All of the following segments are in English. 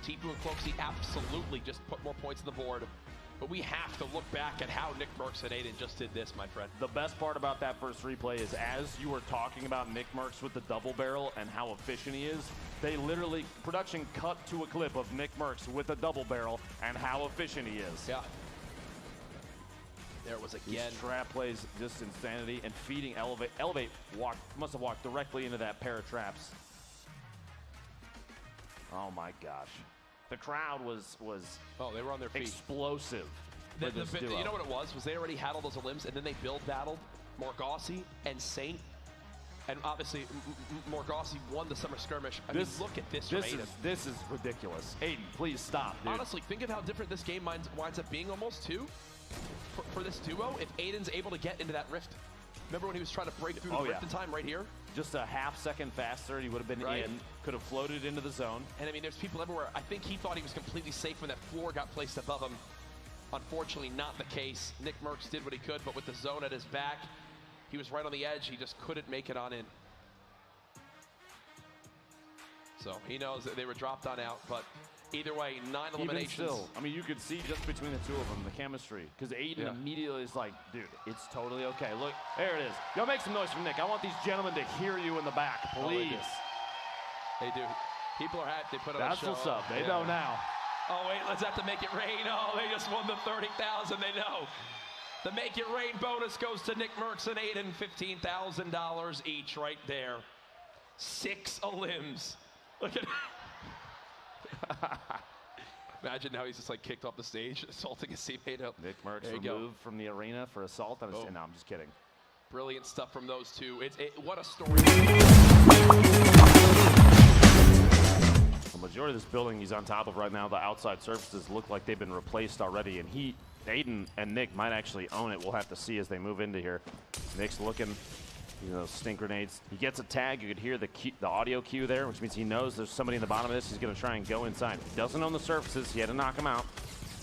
Tfue and Cloak absolutely just put more points on the board. But we have to look back at how Nickmercs and Aydan just did this, my friend. The best part about that first replay is as you were talking about Nickmercs with the double barrel and how efficient he is, they literally, production cut to a clip of Nickmercs with a double barrel and how efficient he is. Yeah. There it was again. These trap plays, just insanity, and feeding Elevate. Elevate must have walked directly into that pair of traps. Oh my gosh. The crowd was oh, they were on their feet. Explosive. You know what it was they already had all those limbs, and then they build battled Morgause and Saint, and obviously Morgause won the summer skirmish. I mean, look at this. This is ridiculous. Aydan, please stop, dude. Honestly, think of how different this game winds up being almost too for this duo if Aydan's able to get into that rift. Remember when he was trying to break through the rift in time right here? Just a half second faster, he would have been in, could have floated into the zone. And I mean, there's people everywhere. I think he thought he was completely safe when that floor got placed above him. Unfortunately, not the case. Nickmercs did what he could, but with the zone at his back, he was right on the edge. He just couldn't make it on in. So he knows that they were dropped on out, but either way, 9 eliminations. Even still, I mean, you could see just between the two of them, the chemistry. Because Aydan immediately is like, dude, it's totally okay. Look, there it is. Yo, make some noise for Nick. I want these gentlemen to hear you in the back, please. Oh, they do. People are happy. They put on a show. That's what's up. They know now. Oh, wait, let's have to make it rain. Oh, they just won the 30,000. They know. The Make It Rain bonus goes to Nickmercs and Aydan, $15,000 each right there. 6 limbs. Look at Imagine now he's just like kicked off the stage, assaulting his teammate up. Nickmercs removed from the arena for assault. No, I'm just kidding. Brilliant stuff from those two. What a story. The majority of this building he's on top of right now, the outside surfaces look like they've been replaced already, and Aydan and Nick might actually own it. We'll have to see as they move into here. Nick's looking. You know, stink grenades. He gets a tag. You could hear the audio cue there, which means he knows there's somebody in the bottom of this. He's going to try and go inside. He doesn't own the surfaces. He had to knock him out.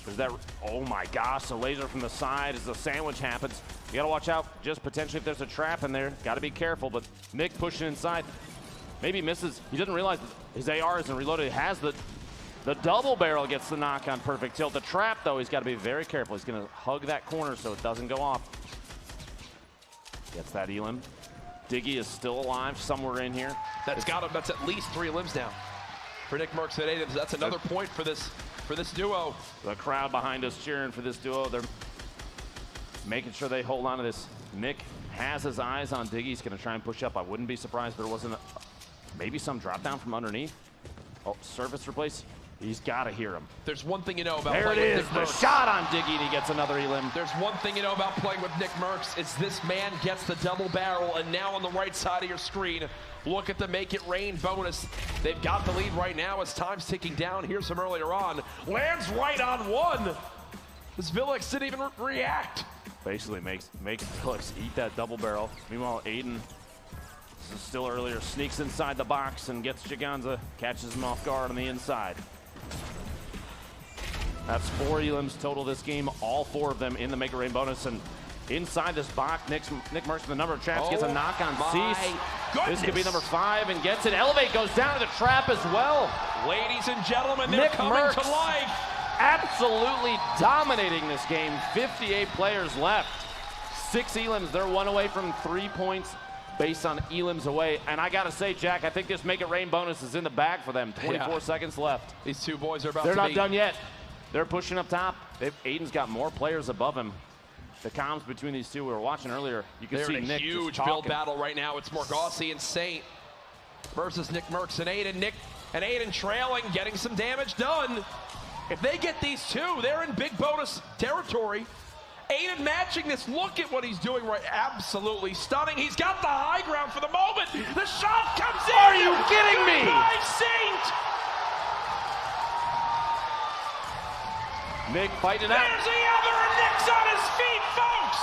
There's that. Oh my gosh! A laser from the side as the sandwich happens. You got to watch out. Just potentially if there's a trap in there. Got to be careful. But Nick pushing inside. Maybe misses. He doesn't realize his AR isn't reloaded. He has the double barrel. Gets the knock on perfect tilt. The trap though, he's got to be very careful. He's going to hug that corner so it doesn't go off. Gets that elim. Diggy is still alive somewhere in here. That's at least 3 limbs now for Nickmercs and Aydan. That's another point for this duo. The crowd behind us cheering for this duo. They're making sure they hold on to this. Nick has his eyes on Diggy. He's going to try and push up. I wouldn't be surprised if there wasn't maybe some drop down from underneath. Oh, surface replace. He's got to hear him. There's one thing you know about playing with Nickmercs. The shot on Diggy, and he gets another elim. There's one thing you know about playing with Nickmercs. It's this man gets the double barrel, and now on the right side of your screen, look at the Make It Rain bonus. They've got the lead right now as time's ticking down. Here's some earlier on. Lands right on 1. This Villix didn't even react. Basically makes Villix eat that double barrel. Meanwhile, Aydan, this is still earlier, sneaks inside the box and gets Giganza, catches him off guard on the inside. That's 4 elims total this game, all 4 of them in the Make It Rain bonus. And inside this box, Nickmercs with the number of traps gets a knock on Cease. This could be number 5 and gets it. Elevate goes down to the trap as well. Ladies and gentlemen, they're coming to life. Absolutely dominating this game. 58 players left. 6 elims. They're 1 away from 3 points based on elims away. And I got to say, Jack, I think this Make It Rain bonus is in the bag for them. 24 seconds left. These two boys are They're not done yet. They're pushing up top. Aydan's got more players above him. The comms between these two we were watching earlier, you can see Nick huge build battle right now. It's Morgause and Saint versus Nickmercs and Aydan. Nick and Aydan trailing, getting some damage done. If they get these two, they're in big bonus territory. Aydan matching this. Look at what he's doing right. Absolutely stunning. He's got the high ground for the moment. The shot comes in. Are you kidding me? By Saint. Nick fighting out. There's the other, and Nick's on his feet, folks.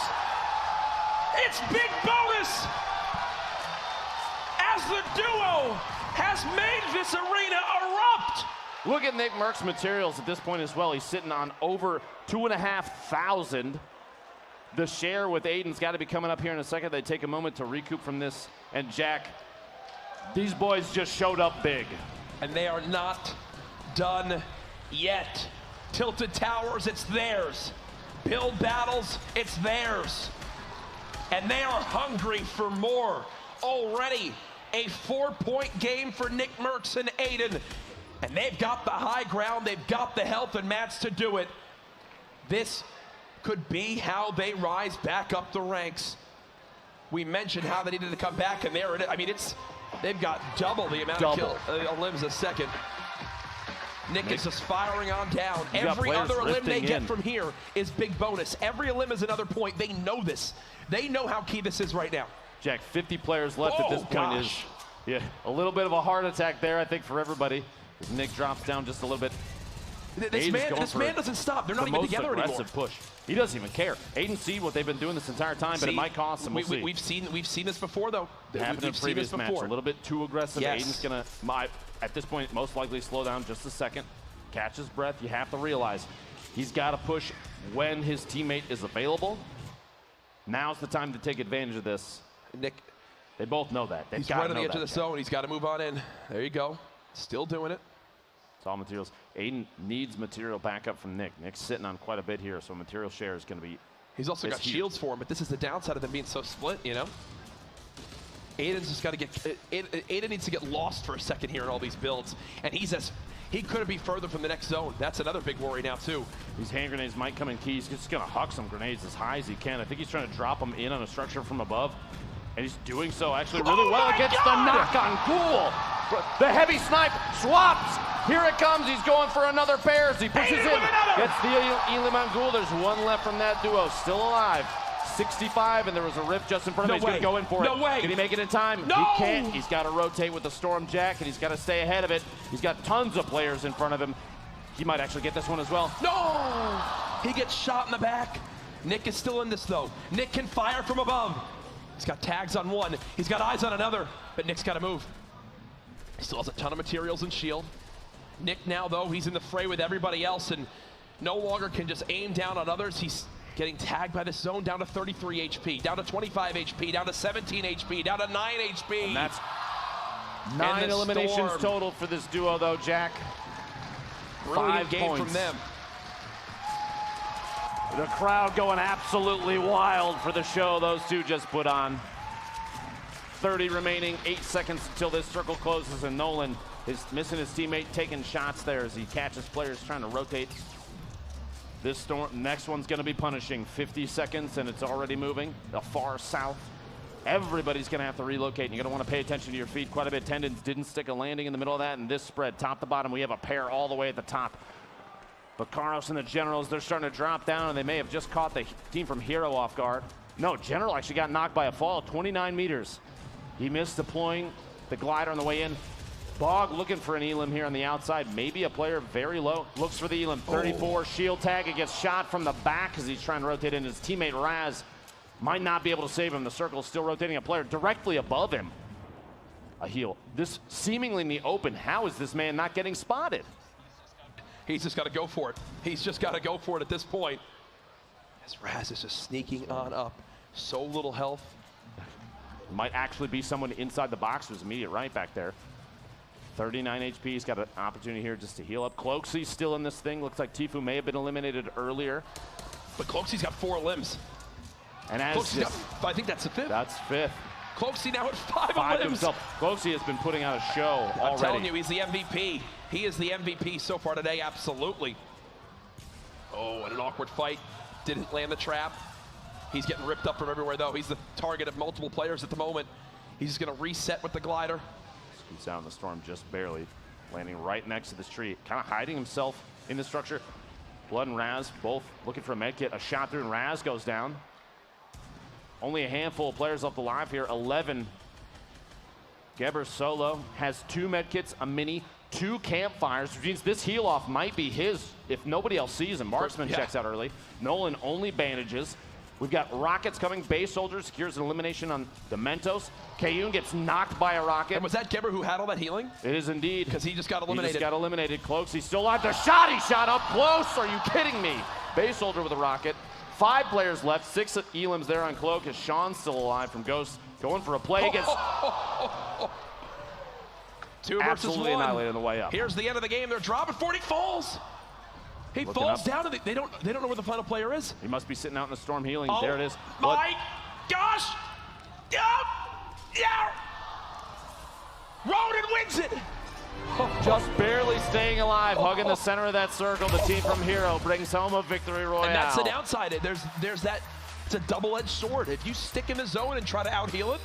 It's big bonus as the duo has made this arena erupt. Look at Nickmercs' materials at this point as well. He's sitting on over 2,500. The share with Aydan's got to be coming up here in a second. They take a moment to recoup from this. And Jack, these boys just showed up big. And they are not done yet. Tilted Towers, it's theirs. Build Battles, it's theirs. And they are hungry for more. Already a 4-point game for Nickmercs and Aydan. And they've got the high ground, they've got the health and mats to do it. This could be how they rise back up the ranks. We mentioned how they needed to come back, and they're in it. I mean, they've got double the amount of limbs a second. Nick is just firing on down. Every other limb they get from here is big bonus. Every limb is another point. They know this. They know how key this is right now. Jack, 50 players left at this point. Is a little bit of a heart attack there, I think, for everybody. As Nick drops down just a little bit. This man doesn't stop. They're not even together anymore. Push. He doesn't even care. Aydan see what they've been doing this entire time, but it might cost them. We've seen this before, though. Happened in a previous match. A little bit too aggressive. Yes. Aydan's gonna, at this point, most likely slow down just a second. Catch his breath. You have to realize he's got to push when his teammate is available. Now's the time to take advantage of this. Nick, they both know that. He's right on the edge of the zone. He's got to move on in. There you go. Still doing it. It's all materials. Aydan needs material backup from Nick. Nick's sitting on quite a bit here, so material share is going to be. He's also got shields for him, but this is the downside of them being so split, you know? Aydan's just got to get. Aydan needs to get lost for a second here in all these builds, and he couldn't be further from the next zone. That's another big worry now, too. These hand grenades might come in key. He's just going to huck some grenades as high as he can. I think he's trying to drop them in on a structure from above, and he's doing so actually really well against the knock-on. Cool. The heavy snipe swaps. Here it comes. He's going for another pair as he pushes in. Gets the Elim on Ghoul. There's one left from that duo. Still alive. 65, and there was a rift just in front of him. He's going to go in for it. No way. Can he make it in time? No. He can't. He's got to rotate with the Storm Jack, and he's got to stay ahead of it. He's got tons of players in front of him. He might actually get this one as well. No! He gets shot in the back. Nick is still in this, though. Nick can fire from above. He's got tags on one. He's got eyes on another, but Nick's got to move. He still has a ton of materials and shield. Nick now, though, he's in the fray with everybody else and no longer can just aim down on others. He's getting tagged by this zone down to 33 HP, down to 25 HP, down to 17 HP, down to 9 HP. And that's 9 eliminations total for this duo, though, Jack. Brilliant game from them. The crowd going absolutely wild for the show those two just put on. 30 remaining, 8 seconds until this circle closes, and Nolan is missing his teammate, taking shots there as he catches players trying to rotate. This next one's going to be punishing. 50 seconds, and it's already moving the far south. Everybody's going to have to relocate, and you're going to want to pay attention to your feet quite a bit. Tendons didn't stick a landing in the middle of that, and this spread, top to bottom, we have a pair all the way at the top. But Carlos and the Generals, they're starting to drop down, and they may have just caught the team from Hero off guard. No, General actually got knocked by a fall, 29 meters. He missed deploying the glider on the way in. Bog looking for an Elim here on the outside. Maybe a player very low. Looks for the Elim. 34 shield tag. It gets shot from the back as he's trying to rotate in. His teammate Raz might not be able to save him. The circle is still rotating a player directly above him. A heal. This seemingly in the open. How is this man not getting spotted? He's just got to go for it. He's just got to go for it at this point. As Raz is just sneaking on up. So little health. Might actually be someone inside the box who's immediate right back there. 39 HP. He's got an opportunity here just to heal up. Cloaksy's still in this thing. Looks like Tfue may have been eliminated earlier. But Cloaksy's got 4 limbs. And as I think that's the 5th. That's 5th. Cloaksy now at 5 limbs. Himself. Cloaksy has been putting out a show already. I'm telling you, he's the MVP. He is the MVP so far today, absolutely. Oh, and an awkward fight. Didn't land the trap. He's getting ripped up from everywhere, though. He's the target of multiple players at the moment. He's just going to reset with the glider. Scoots out in the storm just barely, landing right next to this tree, kind of hiding himself in the structure. Blood and Raz both looking for a med kit. A shot through and Raz goes down. Only a handful of players left alive here. 11. Geber solo has 2 med kits, a mini, 2 campfires, which means this heal off might be his if nobody else sees him. Marksman checks out early. Nolan only bandages. We've got rockets coming. Base Soldier secures an elimination on the Mentos. Kayun gets knocked by a rocket. And was that Geber who had all that healing? It is indeed. Because he just got eliminated. He just got eliminated. Cloaks, he's still alive. The shot, he shot up close. Are you kidding me? Base Soldier with a rocket. 5 players left. 6 Elims there on Cloak as Sean's still alive from Ghost. Going for a play against... Two versus absolutely one. annihilated on the way up. Here's the end of the game. They're dropping. Forty falls. He Looking falls up. down, and they don't know where the final player is. He must be sitting out in the storm healing. Oh, there it is. My gosh! Yeah! Ronan wins it. Just barely staying alive, hugging the center of that circle. The team from Hero brings home a victory royale. And that's the downside. There's that. It's a double-edged sword. If you stick in the zone and try to out-heal it,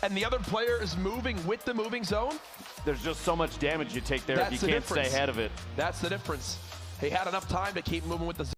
and the other player is moving with the moving zone, there's just so much damage you take there if you can't stay ahead of it. That's the difference. He had enough time to keep moving with the zone.